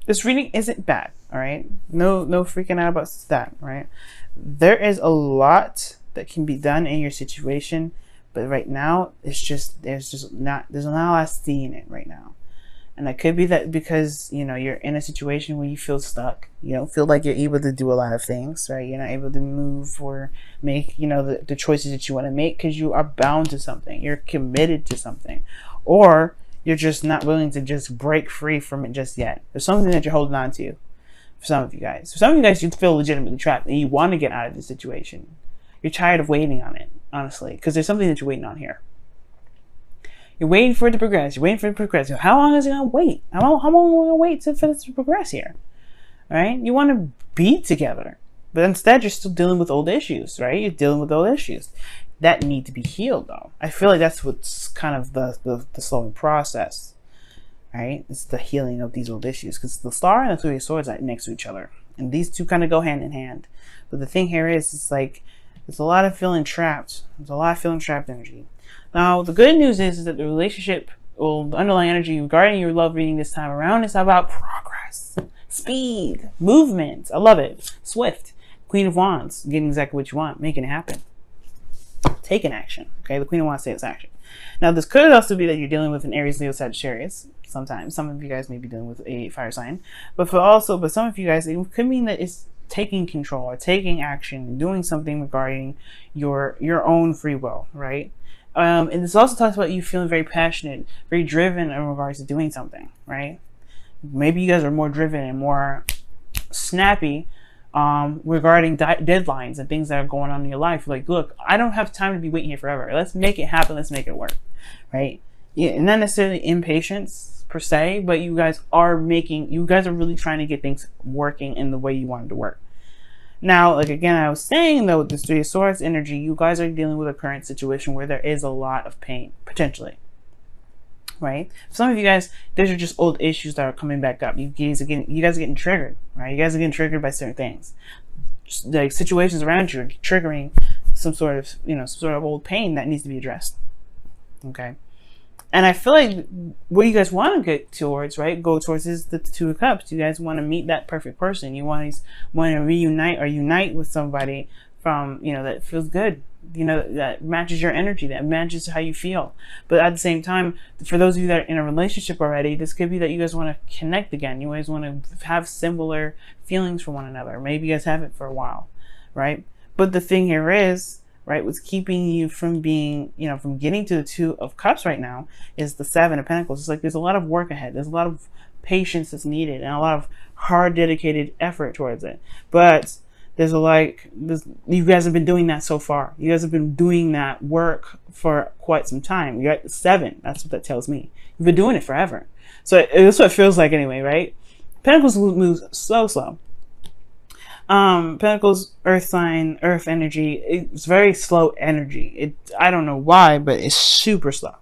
This reading isn't bad, all right? No freaking out about that, right? There is a lot that can be done in your situation, but right now there's not a lot seeing it right now. And that could be that because, you know, you're in a situation where you feel stuck. You don't feel like you're able to do a lot of things, right? You're not able to move or make, you know, the choices that you want to make because you are bound to something. You're committed to something. Or you're just not willing to just break free from it just yet. There's something that you're holding on to for some of you guys. For some of you guys, you feel legitimately trapped and you want to get out of this situation. You're tired of waiting on it, honestly, because there's something that you're waiting on here. You're waiting for it to progress. You're waiting for it to progress. How long is it going to wait? How long are we going to wait for this to progress here? Right? You want to be together. But instead, you're still dealing with old issues, right? You're dealing with old issues that need to be healed, though. I feel like that's what's kind of the slowing process, right? It's the healing of these old issues. Because the Star and the Three of Swords are next to each other. And these two kind of go hand in hand. But the thing here is, it's like, there's a lot of feeling trapped. There's a lot of feeling trapped energy. Now, the good news is that the relationship, or the underlying energy regarding your love reading this time around is about progress, speed, movement. I love it. Swift. Queen of Wands, getting exactly what you want, making it happen. Taking action. Okay, the Queen of Wands says action. Now, this could also be that you're dealing with an Aries, Leo, Sagittarius. Sometimes, some of you guys may be dealing with a fire sign, but some of you guys, it could mean that it's taking control or taking action, doing something regarding your own free will, right? And this also talks about you feeling very passionate, very driven in regards to doing something, right? Maybe you guys are more driven and more snappy regarding deadlines and things that are going on in your life. Like, look, I don't have time to be waiting here forever. Let's make it happen. Let's make it work, right? Yeah, not necessarily impatience per se, but you guys are really trying to get things working in the way you want it to work. Now, like again, I was saying though, with this Three of Swords energy, you guys are dealing with a current situation where there is a lot of pain, potentially. Right? For some of you guys, these are just old issues that are coming back up. You guys are getting triggered, right? You guys are getting triggered by certain things. Just like situations around you are triggering some sort of old pain that needs to be addressed. Okay. And I feel like what you guys want to get towards, right, go towards is the Two of Cups. You guys want to meet that perfect person. You want to reunite or unite with somebody from, you know, that feels good, you know, that matches your energy, that matches how you feel. But at the same time, for those of you that are in a relationship already, this could be that you guys want to connect again. You guys want to have similar feelings for one another. Maybe you guys have it for a while, right? But the thing here is, right, what's keeping you from being, you know, from getting to the Two of Cups right now is the Seven of Pentacles. It's like there's a lot of work ahead. There's a lot of patience that's needed and a lot of hard, dedicated effort towards it. But you guys have been doing that so far. You guys have been doing that work for quite some time. You're at the 7. That's what that tells me. You've been doing it forever. So that's what it feels like anyway, right? Pentacles moves so slow. Pentacles, earth sign, earth energy. It's very slow energy. I don't know why, but it's super slow.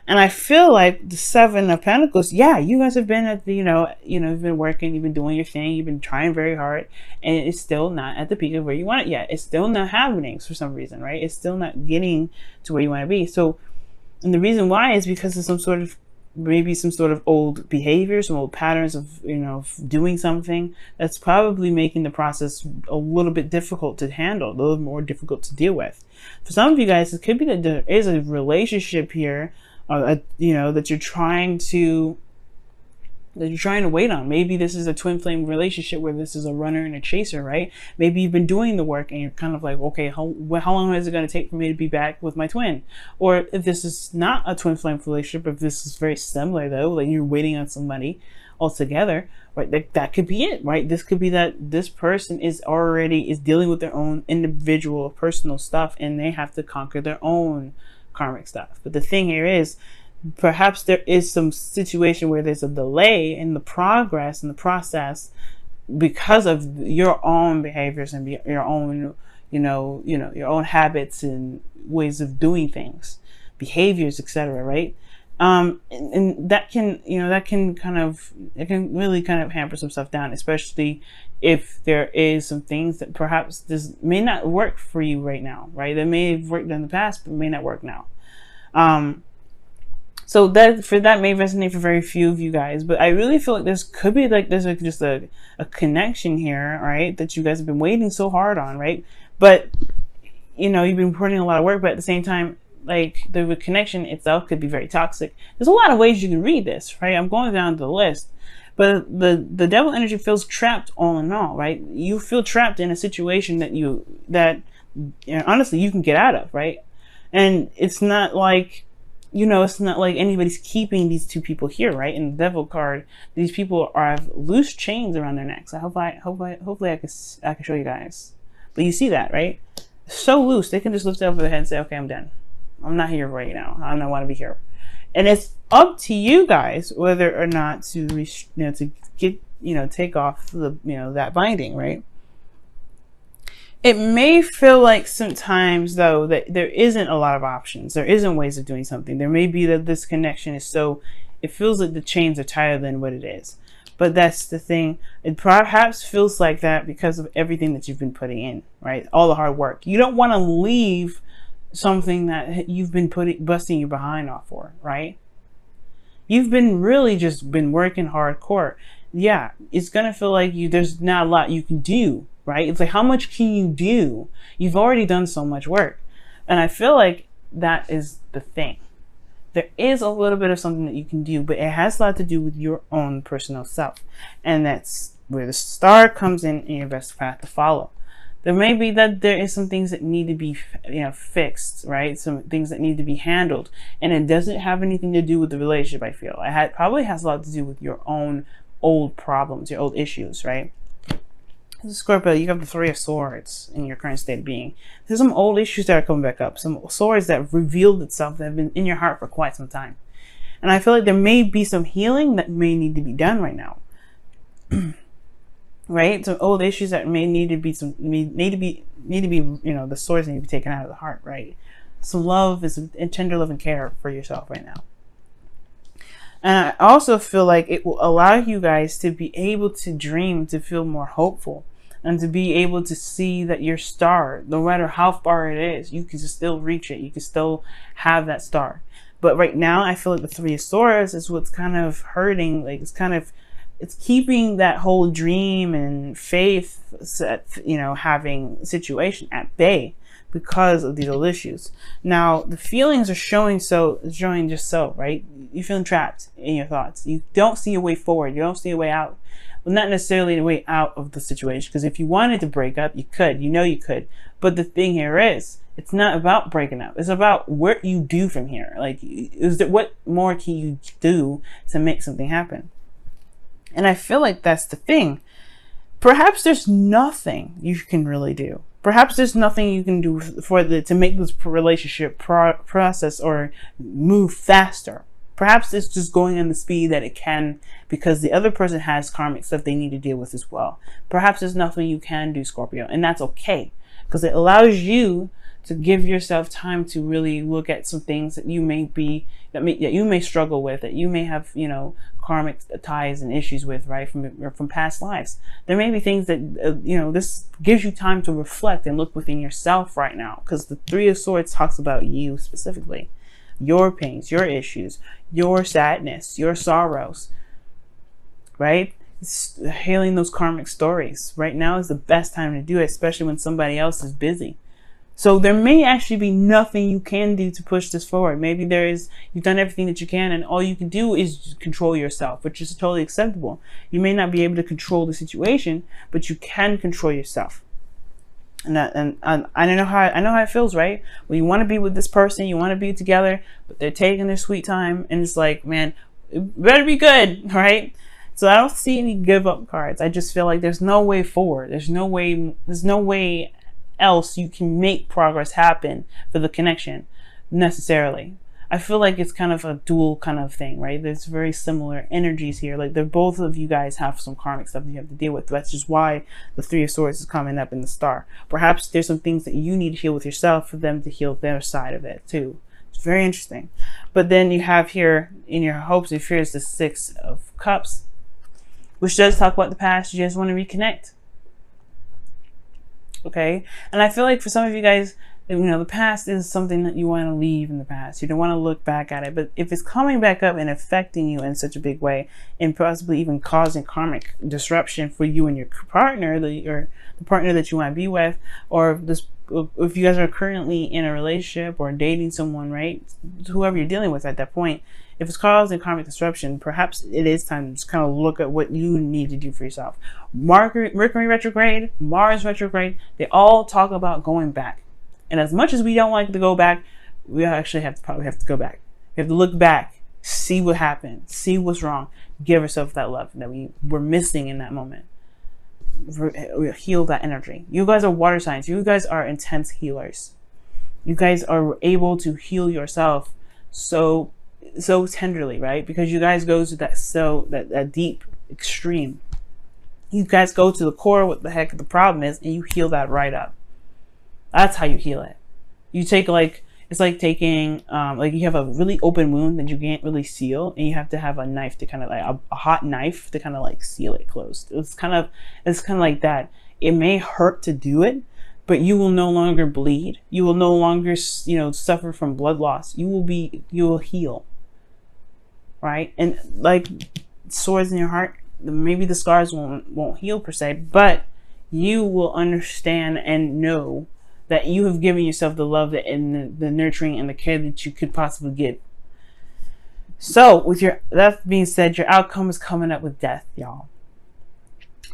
And I feel like the Seven of Pentacles, yeah, you guys have been at the, you've been working, you've been doing your thing, you've been trying very hard, and it's still not at the peak of where you want it yet. It's still not happening for some reason, right? It's still not getting to where you want to be. So, and the reason why is because of maybe some sort of old behavior, some old patterns of, doing something that's probably making the process a little bit difficult to handle, a little more difficult to deal with. For some of you guys, it could be that there is a relationship here, that you're trying to wait on. Maybe this is a twin flame relationship where this is a runner and a chaser, right? Maybe you've been doing the work and you're kind of like, okay, how long is it going to take for me to be back with my twin? Or if this is not a twin flame relationship, if this is very similar though, like you're waiting on somebody altogether, right? That could be it, right? This could be that this person is dealing with their own individual personal stuff and they have to conquer their own karmic stuff. But the thing here is, perhaps there is some situation where there's a delay in the progress and the process because of your own behaviors and your own, your own habits and ways of doing things, behaviors, etc. Right? And that can really kind of hamper some stuff down, especially if there is some things that perhaps this may not work for you right now, right? That may have worked in the past, but may not work now. So that may resonate for very few of you guys, but I really feel like this could be like there's like just a connection here, right? That you guys have been waiting so hard on, right? But you know, you've been putting a lot of work, but at the same time, like the connection itself could be very toxic. There's a lot of ways you can read this, right? I'm going down the list, but the devil energy feels trapped all in all, right? You feel trapped in a situation that you know, honestly you can get out of, right? And it's not like, you know, it's not like anybody's keeping these two people here, right? In the devil card, these people have loose chains around their necks. Hopefully I can show you guys. But you see that, right? So loose, they can just lift it over their head and say, okay, I'm done. I'm not here right now. I don't want to be here. And it's up to you guys whether or not to, to get, take off the, that binding, right? It may feel like sometimes, though, that there isn't a lot of options. There isn't ways of doing something. There may be that this connection is so, it feels like the chains are tighter than what it is. But that's the thing. It perhaps feels like that because of everything that you've been putting in, right? All the hard work. You don't want to leave something that you've been busting your behind off for, right? You've been really just been working hardcore. Yeah, it's going to feel like there's not a lot you can do, right? It's like, how much can you do? You've already done so much work. And I feel like that is the thing. There is a little bit of something that you can do, but it has a lot to do with your own personal self. And that's where the star comes in your best path to follow. There may be that there is some things that need to be, fixed, right? Some things that need to be handled. And it doesn't have anything to do with the relationship, I feel. It probably has a lot to do with your own old problems, your old issues, right? Scorpio, you have the Three of Swords in your current state of being. There's some old issues that are coming back up. Some swords that have revealed itself that have been in your heart for quite some time. And I feel like there may be some healing that may need to be done right now. Right? Some old issues that may need to be the swords need to be taken out of the heart, right? Some love and tender love and care for yourself right now. And I also feel like it will allow you guys to be able to dream, to feel more hopeful, and to be able to see that your star, no matter how far it is, you can still reach it. You can still have that star. But right now, I feel like the Three of Swords is what's kind of hurting. Like it's keeping that whole dream and faith, having situation at bay because of these old issues. Now, the feelings are showing just so, right? You're feeling trapped in your thoughts. You don't see a way forward. You don't see a way out. Well, not necessarily a way out of the situation, because if you wanted to break up, you could. You could. But the thing here is, it's not about breaking up. It's about what you do from here. Like, what more can you do to make something happen? And I feel like that's the thing. Perhaps there's nothing you can really do. Perhaps there's nothing you can do to make this relationship process or move faster. Perhaps it's just going in the speed that it can because the other person has karmic stuff they need to deal with as well. Perhaps there's nothing you can do, Scorpio, and that's okay because it allows you to give yourself time to really look at some things that you may struggle with, that you may have, karmic ties and issues with, right, from past lives. There may be things that, this gives you time to reflect and look within yourself right now, because the Three of Swords talks about you specifically, your pains, your issues, your sadness, your sorrows, right? Healing those karmic stories. Right now is the best time to do it, especially when somebody else is busy. So there may actually be nothing you can do to push this forward. Maybe you've done everything that you can and all you can do is control yourself, which is totally acceptable. You may not be able to control the situation, but you can control yourself. And I know how it feels, right? When you want to be with this person, you want to be together, but they're taking their sweet time and it's like, man, it better be good, right? So I don't see any give up cards. I just feel like there's no way forward. There's no way else you can make progress happen for the connection necessarily. I feel like it's kind of a dual kind of thing, right? There's very similar energies here. Like both of you guys have some karmic stuff that you have to deal with. That's just why the Three of Swords is coming up in the star. Perhaps there's some things that you need to heal with yourself for them to heal their side of it too. It's very interesting. But then you have here in your hopes and fears the Six of Cups, which does talk about the past. You just want to reconnect. Okay, and I feel like for some of you guys, You know, the past is something that you want to leave in the past. You don't want to look back at it. But if it's coming back up and affecting you in such a big way, and possibly even causing karmic disruption for you and your partner, or the partner that you want to be with, or if you guys are currently in a relationship or dating someone, right? Whoever you're dealing with at that point, if it's causing karmic disruption, perhaps it is time to just kind of look at what you need to do for yourself. Mercury retrograde, Mars retrograde, they all talk about going back. And as much as we don't like to go back, we actually probably have to go back. We have to look back, see what happened, see what's wrong, give ourselves that love that we were missing in that moment. Heal that energy. You guys are water signs. You guys are intense healers. You guys are able to heal yourself so tenderly, right? Because you guys go to that deep extreme. You guys go to the core what the heck the problem is, and you heal that right up. That's how you heal it. You take it's like taking like you have a really open wound that you can't really seal, and you have to have a knife to kind of like a hot knife to kind of like seal it closed. It's kind of like that. It may hurt to do it, but you will no longer bleed. You will no longer, suffer from blood loss. You will heal. Right? And like sores in your heart, maybe the scars won't heal per se, but you will understand and know that you have given yourself the love and the nurturing and the care that you could possibly give. So with that being said, your outcome is coming up with death, y'all.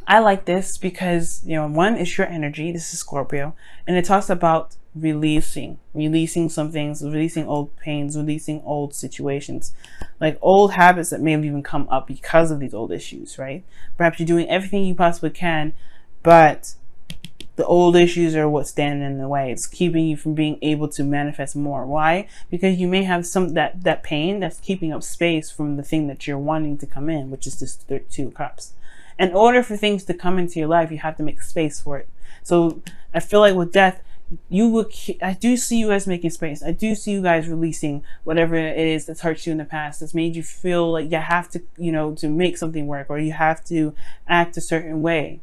I like this because, one is your energy. This is Scorpio. And it talks about releasing some things, releasing old pains, releasing old situations, like old habits that may have even come up because of these old issues, right? Perhaps you're doing everything you possibly can, but the old issues are what's standing in the way. It's keeping you from being able to manifest more. Why? Because you may have that pain that's keeping up space from the thing that you're wanting to come in, which is this Two of Cups. In order for things to come into your life, you have to make space for it. So I feel like with death, I do see you guys making space. I do see you guys releasing whatever it is that's hurt you in the past, that's made you feel like you have to, to make something work, or you have to act a certain way,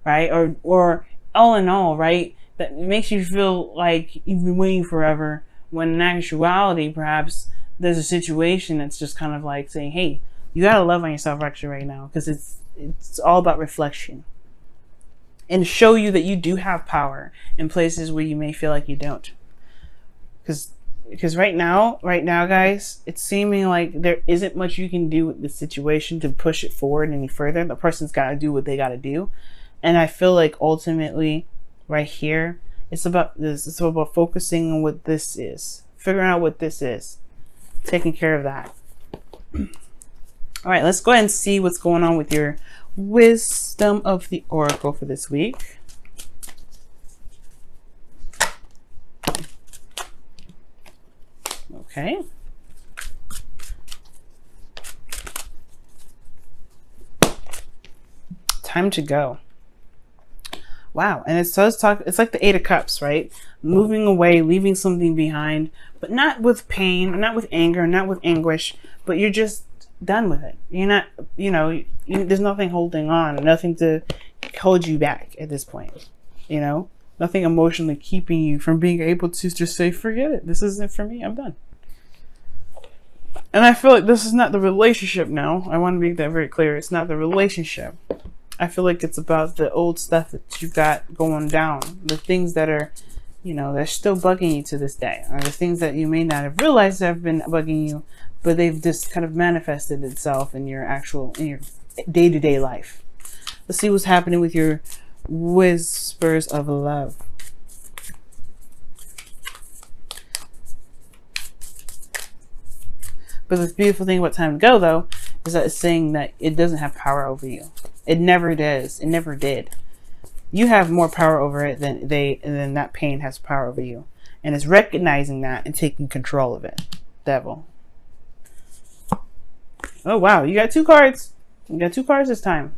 right? Or all in all, right, that makes you feel like you've been waiting forever, when in actuality, perhaps there's a situation that's just kind of like saying, hey, you gotta love on yourself actually right now, because it's all about reflection, and show you that you do have power in places where you may feel like you don't. Because right now, guys, it's seeming like there isn't much you can do with the situation to push it forward any further. The person's got to do what they got to do. And I feel like ultimately right here, it's about this. It's about focusing on what this is, figuring out what this is, taking care of that. All right, let's go ahead and see what's going on with your wisdom of the oracle for this week. Okay. Time to go. Wow. And it does talk, it's like the Eight of Cups, right? Moving away, leaving something behind, but not with pain, not with anger, not with anguish, but you're just done with it. You're not, there's nothing holding on, nothing to hold you back at this point, nothing emotionally keeping you from being able to just say, forget it. This isn't for me. I'm done. And I feel like this is not the relationship now. I want to make that very clear. It's not the relationship. I feel like it's about the old stuff that you've got going down, the things that are, they're still bugging you to this day, or the things that you may not have realized have been bugging you, but they've just kind of manifested itself in your day-to-day life. Let's see what's happening with your whispers of love. But the beautiful thing about time to go, though, is that it's saying that it doesn't have power over you. It never does. It never did. You have more power over it than that pain has power over you. And it's recognizing that and taking control of it. Devil. Oh, wow. You got two cards. You got two cards this time.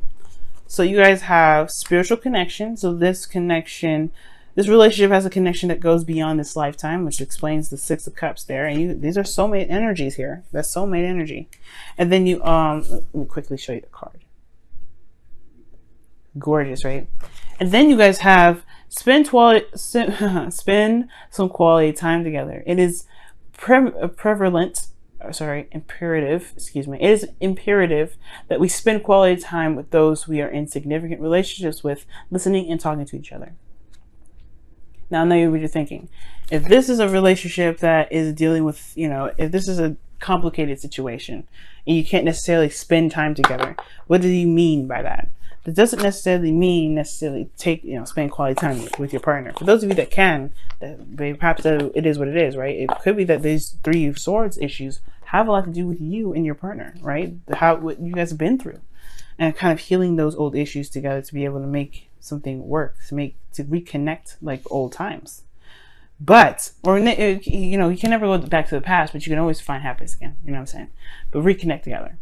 So you guys have spiritual connection. So this relationship has a connection that goes beyond this lifetime, which explains the Six of Cups there. And these are soulmate energies here. That's soulmate energy. And then let me quickly show you the card. Gorgeous, right? And then you guys have spend some quality time together. It is imperative, excuse me. It is imperative that we spend quality time with those we are in significant relationships with, listening and talking to each other. Now I know what you're thinking. If this is a relationship that is dealing with, if this is a complicated situation and you can't necessarily spend time together, what do you mean by that? That doesn't necessarily mean spend quality time with your partner. For those of you that can, perhaps it is what it is, right? It could be that these Three of Swords issues have a lot to do with you and your partner, right? What you guys have been through, and kind of healing those old issues together to be able to make something work, to reconnect like old times. But, you can never go back to the past, but you can always find happiness again. You know what I'm saying? But reconnect together.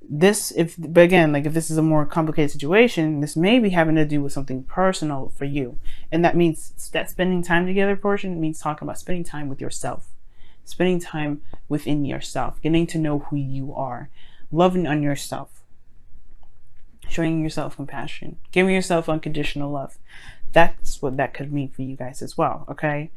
If this is a more complicated situation, this may be having to do with something personal for you. And that means that spending time together portion means talking about spending time with yourself, spending time within yourself, getting to know who you are, loving on yourself, showing yourself compassion, giving yourself unconditional love. That's what that could mean for you guys as well, okay?